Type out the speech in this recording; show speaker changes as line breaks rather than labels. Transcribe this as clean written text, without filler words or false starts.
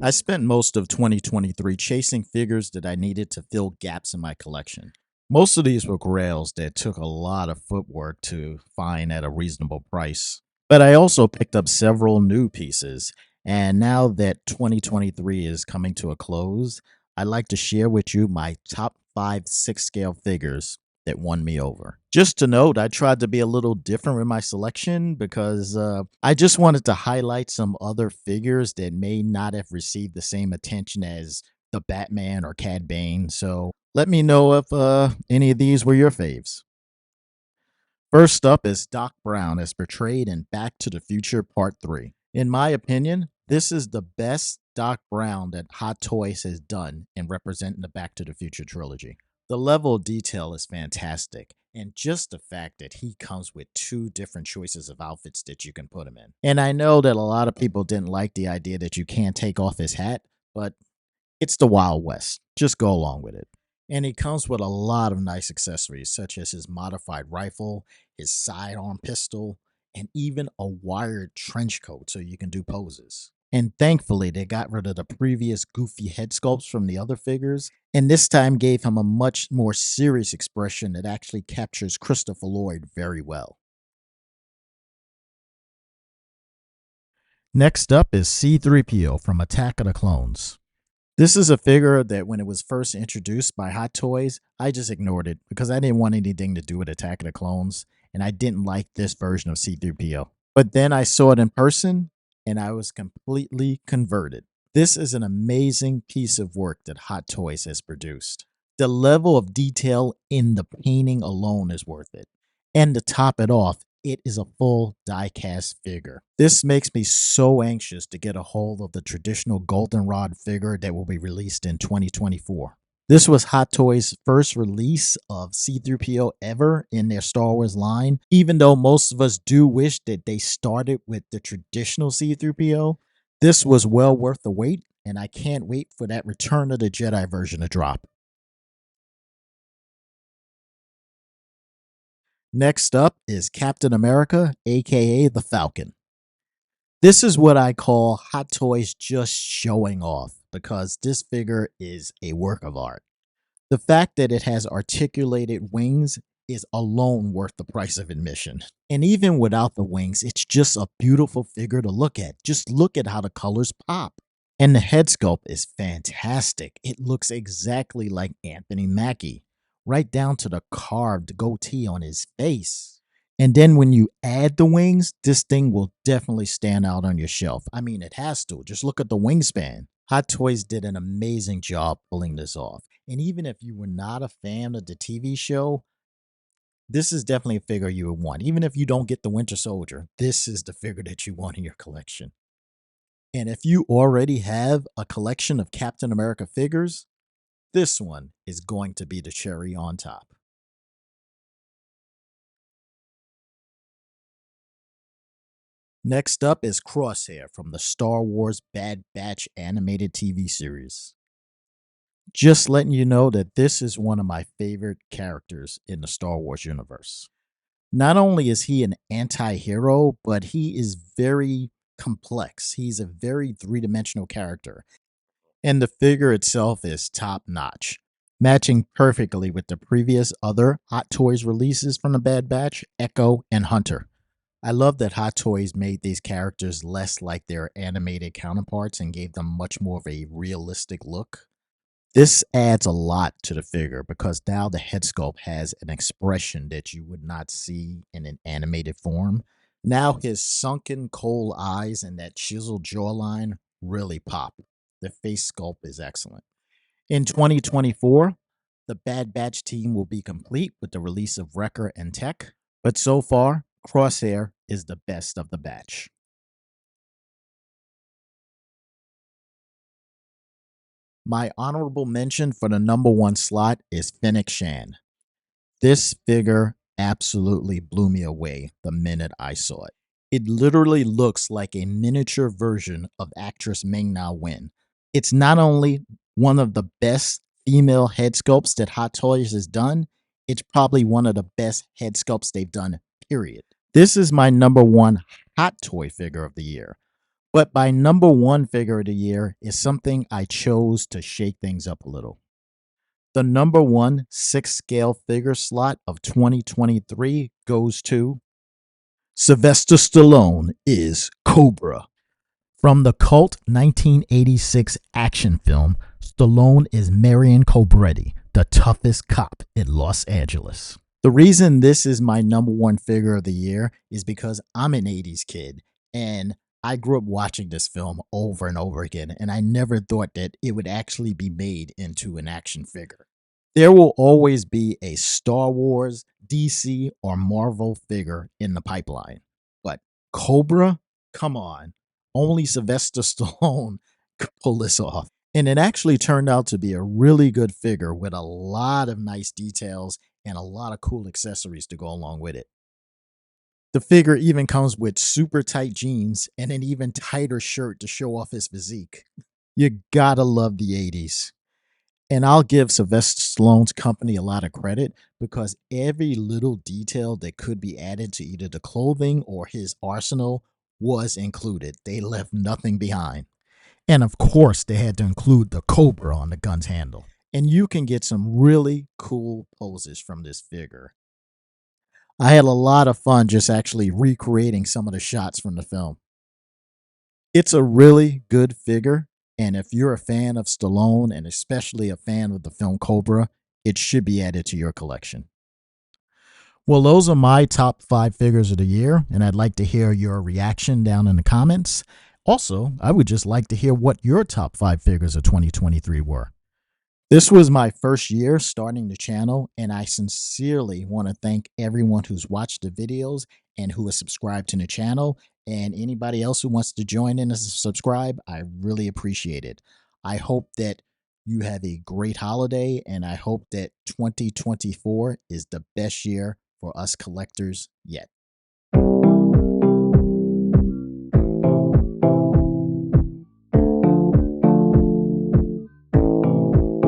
I spent most of 2023 chasing figures that I needed to fill gaps in my collection. Most of these were grails that took a lot of footwork to find at a reasonable price. But I also picked up several new pieces. And now that 2023 is coming to a close, I'd like to share with you my top 5 6 scale figures that won me over. Just to note, I tried to be a little different with my selection because I just wanted to highlight some other figures that may not have received the same attention as the Batman or Cad Bane. So let me know if any of these were your faves. First up is Doc Brown as portrayed in Back to the Future Part 3. In my opinion, this is the best Doc Brown that Hot Toys has done in representing the Back to the Future trilogy. The level of detail is fantastic, and just the fact that he comes with 2 different choices of outfits that you can put him in. And I know that a lot of people didn't like the idea that you can't take off his hat, but it's the Wild West. Just go along with it. And he comes with a lot of nice accessories, such as his modified rifle, his sidearm pistol, and even a wired trench coat so you can do poses. And thankfully, they got rid of the previous goofy head sculpts from the other figures, and this time gave him a much more serious expression that actually captures Christopher Lloyd very well. Next up is C-3PO from Attack of the Clones. This is a figure that when it was first introduced by Hot Toys, I just ignored it because I didn't want anything to do with Attack of the Clones, and I didn't like this version of C-3PO. But then I saw it in person, and I was completely converted. This is an amazing piece of work that Hot Toys has produced. The level of detail in the painting alone is worth it. And to top it off, it is a full die-cast figure. This makes me so anxious to get a hold of the traditional goldenrod figure that will be released in 2024. This was Hot Toys' first release of C-3PO ever in their Star Wars line. Even though most of us do wish that they started with the traditional C-3PO, this was well worth the wait, and I can't wait for that Return of the Jedi version to drop. Next up is Captain America, aka the Falcon. This is what I call Hot Toys just showing off because this figure is a work of art. The fact that it has articulated wings is alone worth the price of admission. And even without the wings, it's just a beautiful figure to look at. Just look at how the colors pop. And the head sculpt is fantastic. It looks exactly like Anthony Mackie, right down to the carved goatee on his face. And then when you add the wings, this thing will definitely stand out on your shelf. I mean, it has to. Just look at the wingspan. Hot Toys did an amazing job pulling this off. And even if you were not a fan of the TV show, this is definitely a figure you would want. Even if you don't get the Winter Soldier, this is the figure that you want in your collection. And if you already have a collection of Captain America figures, this one is going to be the cherry on top. Next up is Crosshair from the Star Wars Bad Batch animated TV series. Just letting you know that this is one of my favorite characters in the Star Wars universe. Not only is he an anti-hero, but he is very complex. He's a very three-dimensional character. And the figure itself is top-notch, matching perfectly with the previous other Hot Toys releases from the Bad Batch, Echo and Hunter. I love that Hot Toys made these characters less like their animated counterparts and gave them much more of a realistic look. This adds a lot to the figure because now the head sculpt has an expression that you would not see in an animated form. Now his sunken coal eyes and that chiseled jawline really pop. The face sculpt is excellent. In 2024, the Bad Batch team will be complete with the release of Wrecker and Tech, but so far, Crosshair is the best of the batch. My honorable mention for the #1 slot is Fennec Shan. This figure absolutely blew me away the minute I saw it. It literally looks like a miniature version of actress Ming Na Wen. It's not only one of the best female head sculpts that Hot Toys has done, it's probably one of the best head sculpts they've done, period. This is my #1 Hot Toy figure of the year. But my number one figure of the year is something I chose to shake things up a little. The number one 6 scale figure slot of 2023 goes to Sylvester Stallone is Cobra. From the cult 1986 action film, Stallone is Marion Cobretti, the toughest cop in Los Angeles. The reason this is my number one figure of the year is because I'm an 80s kid and I grew up watching this film over and over again, and I never thought that it would actually be made into an action figure. There will always be a Star Wars, DC, or Marvel figure in the pipeline. But Cobra? Come on. Only Sylvester Stallone could pull this off. And it actually turned out to be a really good figure with a lot of nice details and a lot of cool accessories to go along with it. The figure even comes with super tight jeans and an even tighter shirt to show off his physique. You gotta love the 80s. And I'll give Sylvester Stallone's company a lot of credit because every little detail that could be added to either the clothing or his arsenal was included. They left nothing behind. And of course, they had to include the Cobra on the gun's handle. And you can get some really cool poses from this figure. I had a lot of fun just actually recreating some of the shots from the film. It's a really good figure, and if you're a fan of Stallone and especially a fan of the film Cobra, it should be added to your collection. Well, those are my top 5 figures of the year, and I'd like to hear your reaction down in the comments. Also, I would just like to hear what your top 5 figures of 2023 were. This was my first year starting the channel, and I sincerely want to thank everyone who's watched the videos and who has subscribed to the channel, and anybody else who wants to join in and subscribe. I really appreciate it. I hope that you have a great holiday, and I hope that 2024 is the best year for us collectors yet.